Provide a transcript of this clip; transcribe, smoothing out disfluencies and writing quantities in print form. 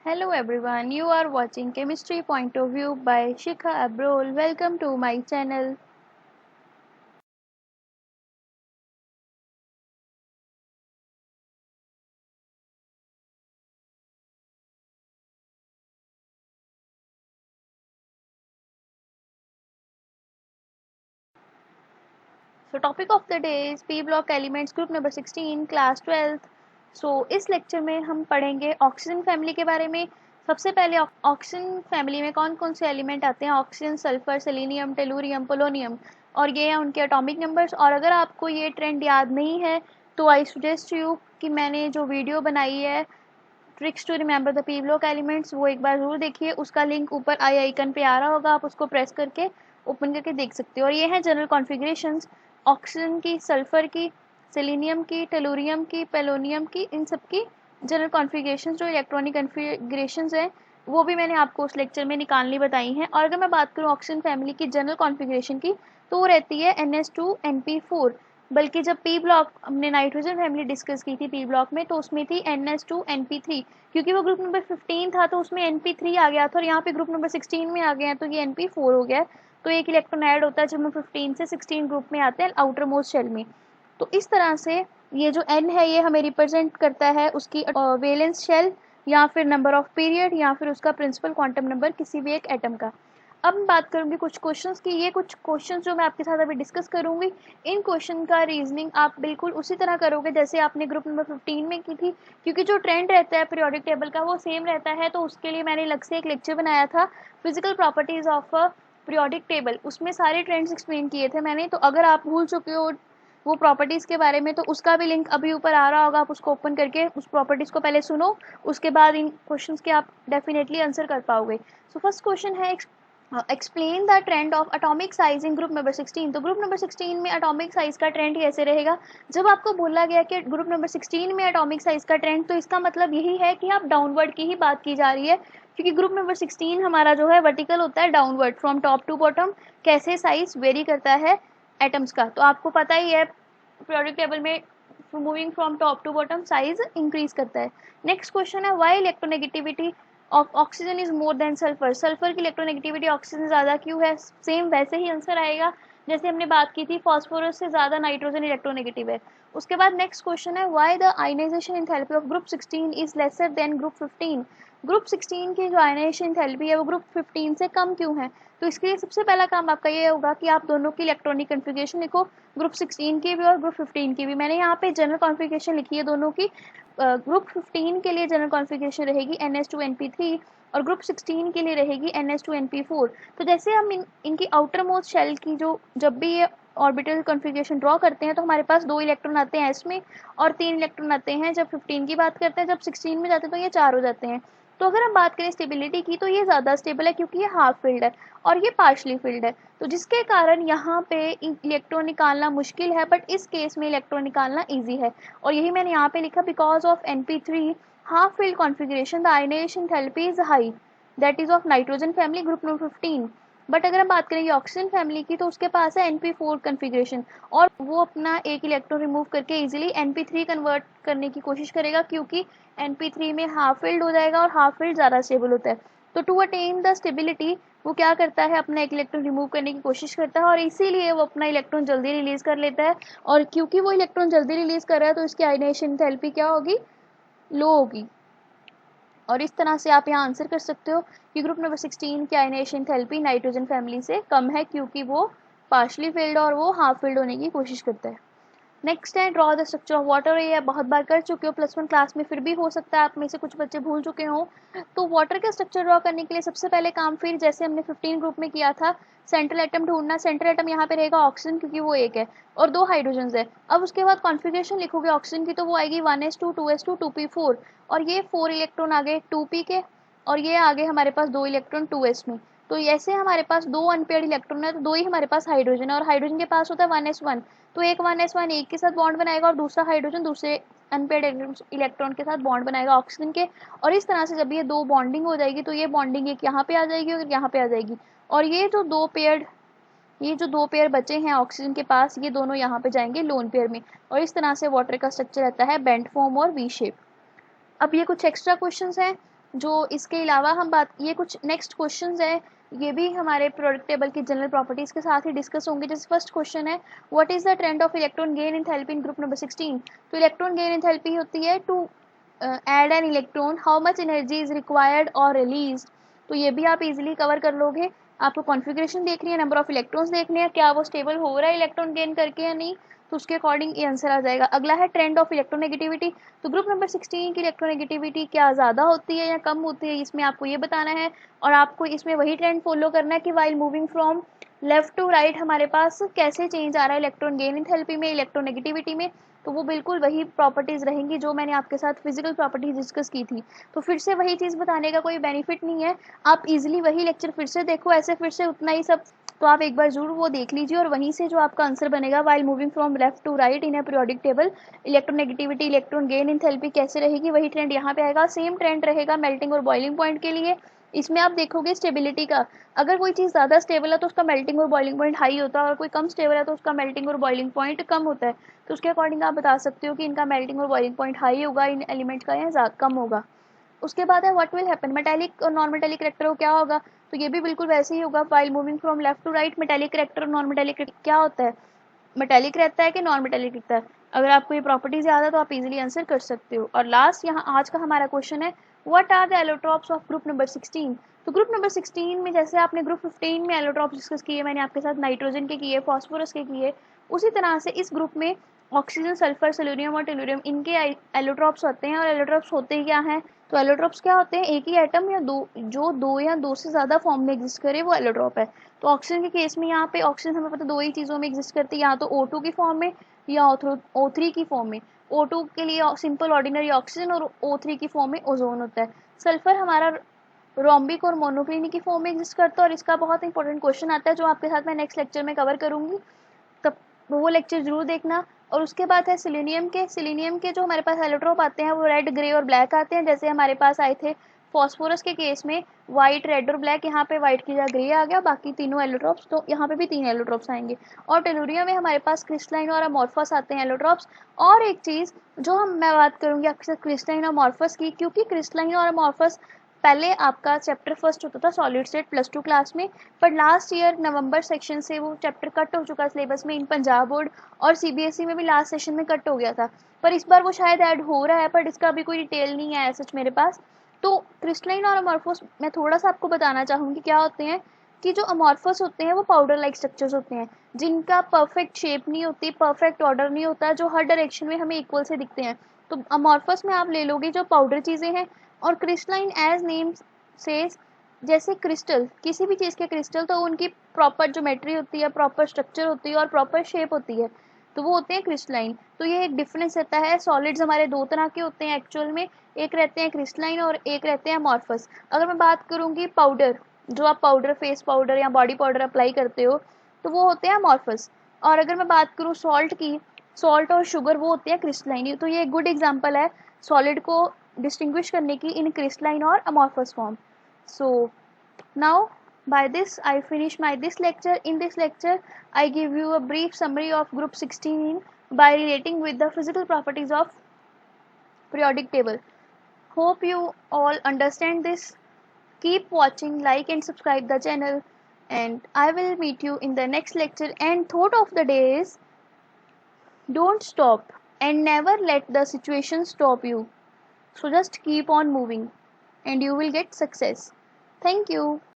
Hello everyone, you are watching Chemistry Point of View by Shikha Abrol. Welcome to my channel. So topic of the day is P block elements group number 16 class 12th. So इस lecture में हम पढ़ेंगे oxygen family के बारे में। सबसे पहले oxygen family में कौन कौन से एलिमेंट आते हैं, oxygen, sulphur, selenium, tellurium, polonium, और ये हैं उनके एटॉमिक नंबर्स। और अगर आपको ये ट्रेंड याद नहीं है तो आई सजेस्ट यू कि मैंने जो वीडियो बनाई है tricks to remember the P block elements, वो एक बार जरूर देखिए। उसका लिंक ऊपर आई आइकन पे आ रहा होगा, आप उसको प्रेस करके ओपन करके देख सकते हो। और ये है जनरल कॉन्फ़िगरेशंस ऑक्सीजन की, सल्फर की, सेलेनियम की, टेलुरियम की, पोलोनियम की, इन सब की जनरल कॉन्फ़िगरेशंस जो इलेक्ट्रॉनिक कॉन्फ़िगरेशंस हैं वो भी मैंने आपको उस लेक्चर में निकालनी बताई हैं। और अगर मैं बात करूँ ऑक्सीजन फैमिली की जनरल कॉन्फ़िगरेशन की तो वो रहती है NH2 NP4। बल्कि जब पी ब्लॉक हमने नाइट्रोजन फैमिली डिस्कस की थी पी ब्लॉक में तो उसमें थी NH2 NP3, क्योंकि वो ग्रुप नंबर 15 था तो उसमें NP3 आ गया था, और यहाँ पे ग्रुप नंबर 16 में आ गया है तो ये NP4 हो गया है। तो एक इलेक्ट्रॉन ऐड होता है जब हम 15 से 16 ग्रुप में आते हैं आउटर मोस्ट शेल में। तो इस तरह से ये जो N है ये हमें रिप्रेजेंट करता है उसकी वैलेंस शेल, या फिर नंबर ऑफ पीरियड, या फिर उसका प्रिंसिपल क्वांटम नंबर किसी भी एक एटम का। अब मैं बात करूंगी कुछ क्वेश्चंस की। ये कुछ क्वेश्चंस जो मैं आपके साथ अभी डिस्कस करूंगी, इन क्वेश्चन का रीजनिंग आप बिल्कुल उसी तरह करोगे जैसे आपने ग्रुप नंबर 15 में की थी, क्योंकि जो ट्रेंड रहता है पीरियोडिक टेबल का वो सेम रहता है। तो उसके लिए मैंने अलग से एक लेक्चर बनाया था, physical properties of a periodic table, उसमें सारे ट्रेंड्स एक्सप्लेन किए थे मैंने। तो अगर आप भूल चुके हो वो प्रॉपर्टीज के बारे में तो उसका भी लिंक अभी ऊपर आ रहा होगा, आप उसको ओपन करके उस प्रॉपर्टीज को पहले सुनो, उसके बाद इन क्वेश्चंस के आप डेफिनेटली आंसर कर पाओगे। सो फर्स्ट क्वेश्चन है explain the trend of atomic size in group number 16। तो ग्रुप नंबर 16 में एटॉमिक साइज का ट्रेंड कैसे रहेगा। जब आपको बोला गया कि ग्रुप नंबर 16 में एटॉमिक साइज का ट्रेंड, तो इसका मतलब यही है कि आप डाउनवर्ड की ही बात की जा रही है, क्योंकि ग्रुप नंबर 16 हमारा जो है वर्टिकल होता है, downward from top to bottom कैसे साइज वेरी करता है एटम्स का, तो आपको पता ही है पीरियोडिक टेबल में moving from top to bottom size increase करता है। नेक्स्ट क्वेश्चन है why electronegativity of oxygen is more than sulphur. Sulphur की इलेक्ट्रोनेगेटिविटी ऑक्सीजन से ज़्यादा क्यों है। सेम वैसे ही आंसर आएगा जैसे हमने बात की थी, फॉस्फोरस से ज़्यादा नाइट्रोजन इलेक्ट्रोनेगेटिव है। उसके बाद नेक्स्ट क्वेश्चन है why the ionisation enthalpy of group 16 is lesser than group 15। Group 16 की जो आयनाइजेशन एंथैल्पी है वो ग्रुप 15 से कम क्यों है। तो इसके लिए सबसे पहला काम आपका ये होगा कि आप दोनों की इलेक्ट्रॉनिक कन्फिगरेशन लिखो, ग्रुप 16 की भी और ग्रुप 15 की भी। मैंने यहाँ पे जनरल कॉन्फ़िगरेशन लिखी है दोनों की। ग्रुप 15 के लिए जनरल कॉन्फ़िगरेशन रहेगी NH2 NP3, और ग्रुप 16 के लिए रहेगी NH2 NP4। तो जैसे हम इनकी आउटर मोस्ट शेल की जो जब भी ये ऑर्बिटल कॉन्फ़िगरेशन ड्रॉ करते हैं तो हमारे पास 2 इलेक्ट्रॉन आते हैं इसमें और 3 इलेक्ट्रॉन आते हैं जब 15 की बात करते हैं। जब 16 में जाते हैं तो ये 4 हो जाते हैं। तो अगर हम बात करें स्टेबिलिटी की तो ये ज़्यादा स्टेबल है क्योंकि ये हाफ फिल्ड है और ये पार्शली फिल्ड है, तो जिसके कारण यहाँ पे इलेक्ट्रॉन निकालना मुश्किल है, बट इस केस में इलेक्ट्रॉन निकालना ईजी है। और यही मैंने यहाँ पे लिखा, because of NP3 half filled configuration the ionisation enthalpy is high that is of nitrogen family group number 15। But अगर हम बात करेंगे ऑक्सीजन फैमिली की तो उसके पास है NP4 कन्फिग्रेशन, और वो अपना एक इलेक्ट्रॉन रिमूव करके इजीली NP3 कन्वर्ट करने की कोशिश करेगा, क्योंकि NP3 में हाफ फिल्ड हो जाएगा और हाफ फिल्ड ज़्यादा स्टेबल होता है। तो टू अटेन द स्टेबिलिटी वो क्या करता है, अपना एक इलेक्ट्रॉन रिमूव करने की कोशिश करता है, और इसीलिए वो अपना इलेक्ट्रॉन जल्दी रिलीज कर लेता है। और क्योंकि वो इलेक्ट्रॉन जल्दी रिलीज कर रहा है तो इसकी आयनाइजेशन एंथैल्पी क्या होगी, लो होगी। और इस तरह से आप यहाँ आंसर कर सकते हो कि ग्रुप नंबर 16 की आयनाइजेशन एंथैल्पी नाइट्रोजन फैमिली से कम है, क्योंकि वो पार्शली फिल्ड और वो हाफ फिल्ड होने की कोशिश करता है। नेक्स्ट है draw the structure of water. ये बहुत बार कर चुके हो +1 क्लास में, फिर भी हो सकता है आप में से कुछ बच्चे भूल चुके हो। तो वाटर का स्ट्रक्चर ड्रॉ करने के लिए सबसे पहले काम, फिर जैसे हमने 15 ग्रुप में किया था, सेंट्रल एटम ढूंढना। सेंट्रल एटम यहाँ पे रहेगा ऑक्सीजन, क्योंकि वो एक है और 2 हाइड्रोजन है। अब उसके बाद कॉन्फ़िगरेशन लिखोगे ऑक्सीजन की तो वो आएगी 1s2 2s2 2p4, और ये 4 इलेक्ट्रॉन आ गए 2p के, और ये आ गए हमारे पास 2 इलेक्ट्रॉन 2s में। तो ऐसे हमारे पास 2 अनपेयर्ड इलेक्ट्रॉन है तो 2 ही हमारे पास हाइड्रोजन है, और हाइड्रोजन के पास होता है 1s1, तो एक 1s1 एक के साथ बॉन्ड बनाएगा और दूसरा हाइड्रोजन दूसरे अनपेयर्ड इलेक्ट्रॉन के साथ बॉन्ड बनाएगा ऑक्सीजन के। और इस तरह से जब ये 2 बॉन्डिंग हो जाएगी तो ये बॉन्डिंग एक यहाँ पे आ जाएगी और यहाँ पे आ जाएगी, और ये जो दो पेयर बचे हैं ऑक्सीजन के पास, ये दोनों यहाँ पे जाएंगे लोन पेयर में। और इस तरह से वाटर का स्ट्रक्चर रहता है बेंट फॉर्म और वी शेप। अब ये कुछ एक्स्ट्रा क्वेश्चंस हैं जो इसके अलावा हम बात, ये कुछ नेक्स्ट क्वेश्चंस है, ये भी हमारे प्रोडक्ट टेबल की जनरल प्रॉपर्टीज के साथ ही डिस्कस होंगे। जैसे फर्स्ट क्वेश्चन है, what is the trend of electron gain enthalpy in group number 16। तो इलेक्ट्रॉन गेन एंथैल्पी होती है to add an electron, how much energy is required और रिलीज। तो ये भी आप इजीली कवर कर लोगे। आपको कॉन्फ़िगरेशन देखनी है, नंबर ऑफ इलेक्ट्रॉन्स देखने हैं, क्या वो स्टेबल हो रहा है इलेक्ट्रॉन गेन करके या नहीं, तो उसके अकॉर्डिंग ये आंसर आ जाएगा। अगला है ट्रेंड ऑफ इलेक्ट्रोनेगेटिविटी। तो ग्रुप नंबर 16 की इलेक्ट्रोनेगेटिविटी क्या ज़्यादा होती है या कम होती है, इसमें आपको ये बताना है। और आपको इसमें वही ट्रेंड फॉलो करना है कि while moving from left to right हमारे पास कैसे चेंज आ रहा है इलेक्ट्रॉन गेन एंथैल्पी में, इलेक्ट्रोनेगेटिविटी में। तो वो बिल्कुल वही प्रॉपर्टीज़ रहेंगी जो मैंने आपके साथ फिजिकल प्रॉपर्टीज डिस्कस की थी। तो फिर से वही चीज़ बताने का कोई बेनिफिट नहीं है, आप इजीली वही लेक्चर फिर से देखो, ऐसे फिर से उतना ही सब। तो आप एक बार जरूर वो देख लीजिए और वहीं से जो आपका आंसर बनेगा, while moving from left to right in a periodic table electronegativity electron gain enthalpy कैसे रहेगी, वही ट्रेंड यहाँ पे आएगा। सेम ट्रेंड रहेगा मेल्टिंग और बॉइलिंग पॉइंट के लिए। इसमें आप देखोगे स्टेबिलिटी का, अगर कोई चीज़ ज़्यादा स्टेबल है तो उसका मेल्टिंग और बॉइलिंग पॉइंट हाई होता है, और कोई कम स्टेबल है तो उसका मेल्टिंग और बॉइलिंग पॉइंट कम होता है। तो उसके अकॉर्डिंग आप बता सकते हो कि इनका मेल्टिंग और बॉइलिंग पॉइंट हाई होगा इन एलिमेंट का या कम होगा। उसके बाद है व्हाट विल हैपन, मेटालिक और नॉन मेटालिक करेक्टर को क्या होगा। तो ये भी बिल्कुल वैसे ही होगा, while moving from left to right metallic character और नॉन मेटालिक क्या होता है, मेटालिक रहता है कि नॉन मेटालिक रहता है। अगर आपको ये प्रॉपर्टीज याद है तो आप इजीली आंसर कर सकते हो। और लास्ट यहाँ आज का हमारा क्वेश्चन है, what are the allotropes of group number 16। तो ग्रुप नंबर 16 में जैसे आपने ग्रुप 15 में एलोट्रॉप्स डिस्कस किए, मैंने आपके साथ नाइट्रोजन के किए, फास्फोरस के किए, उसी तरह से इस ग्रुप में ऑक्सीजन, सल्फर, सेलेनियम और टेलुरियम इनके एलोट्रॉप्स होते हैं। और एलोट्रॉप्स होते ही क्या हैं, तो एलोट्रॉप्स क्या होते हैं, एक ही एटम या दो या दो से ज़्यादा फॉर्म में एग्जिस्ट करे वो एलोट्रॉप है। तो ऑक्सीजन के केस में यहाँ पे ऑक्सीजन हमें पता दो ही चीज़ों में एग्जिस्ट करती है, या तो O2 की फॉर्म में या O3 की फॉर्म में। O2 के लिए सिंपल ऑर्डिनरी ऑक्सीजन और O3 की फॉर्म में ओजोन होता है। सल्फर हमारा रोम्बिक और मोनोक्लिनिक की फॉर्म में एग्जिस्ट करता है, और इसका बहुत इंपॉर्टेंट क्वेश्चन आता है जो आपके साथ मैं नेक्स्ट लेक्चर में कवर करूंगी, तब वो लेक्चर जरूर देखना। और उसके बाद है सिलीनियम के जो हमारे पास एलोट्रोप आते हैं वो रेड, ग्रे और ब्लैक आते हैं, जैसे हमारे पास आए थे फॉस्फोरस के केस में वाइट, रेड और ब्लैक। यहाँ पे वाइट की जगह ग्रे आ गया, बाकी तीनों एलोट्रोप्स, तो यहाँ पे भी 3 एलोट्रोप्स आएंगे। और टेलुरिया में हमारे पास क्रिस्टलाइन और अमॉर्फस आते हैं एलोट्रोप्स। और एक चीज़ जो मैं बात करूँगी अक्सर क्रिस्टलाइन और अमॉर्फस की, क्योंकि क्रिस्टलाइन और अमॉर्फस पहले आपका चैप्टर फर्स्ट होता था सॉलिड स्टेट +2 क्लास में, पर लास्ट ईयर नवंबर सेक्शन से वो चैप्टर कट हो चुका सिलेबस में, इन पंजाब बोर्ड और CBSE में भी लास्ट सेशन में कट हो गया था। पर इस बार वो शायद ऐड हो रहा है, पर इसका अभी कोई डिटेल नहीं है सच मेरे पास। तो क्रिस्टलाइन और अमॉर्फस मैं थोड़ा सा आपको बताना चाहूँगी क्या होते हैं, कि जो अमॉर्फस होते हैं वो पाउडर लाइक स्ट्रक्चर्स होते हैं, जिनका परफेक्ट शेप नहीं होती, परफेक्ट ऑर्डर नहीं होता, जो हर डायरेक्शन में हमें इक्वल से दिखते हैं। तो अमॉर्फस में आप ले लोगे जो पाउडर चीज़ें हैं। और क्रिस्टलाइन एज नेम सेज, जैसे क्रिस्टल, किसी भी चीज़ के क्रिस्टल, तो उनकी प्रॉपर ज्योमेट्री होती है, प्रॉपर स्ट्रक्चर होती है और प्रॉपर शेप होती है, तो वो होते हैं क्रिस्टलाइन। तो ये एक डिफरेंस रहता है। सॉलिड्स हमारे दो तरह के होते हैं एक्चुअल में, एक रहते हैं क्रिस्टलाइन और एक रहते हैं अमॉर्फस। अगर मैं बात करूँगी पाउडर, जो आप पाउडर, फेस पाउडर या बॉडी पाउडर अप्लाई करते हो, तो वो होते हैं अमॉर्फस। और अगर मैं बात करूँ सॉल्ट की, सॉल्ट और शुगर वो होते हैं क्रिस्टलाइन। तो ये एक गुड एग्जांपल है सॉलिड को डिस्टिंग्विश करने की इन क्रिस्टलाइन और amorphous form. So now by this I finish my this lecture. In this lecture I give you a brief summary of group 16 by relating with the physical properties of periodic table. Hope you all understand this. Keep watching, like and subscribe the channel, and I will meet you in the next lecture. And thought of the day is, don't stop and never let the situation stop you. So just keep on moving and you will get success. Thank you.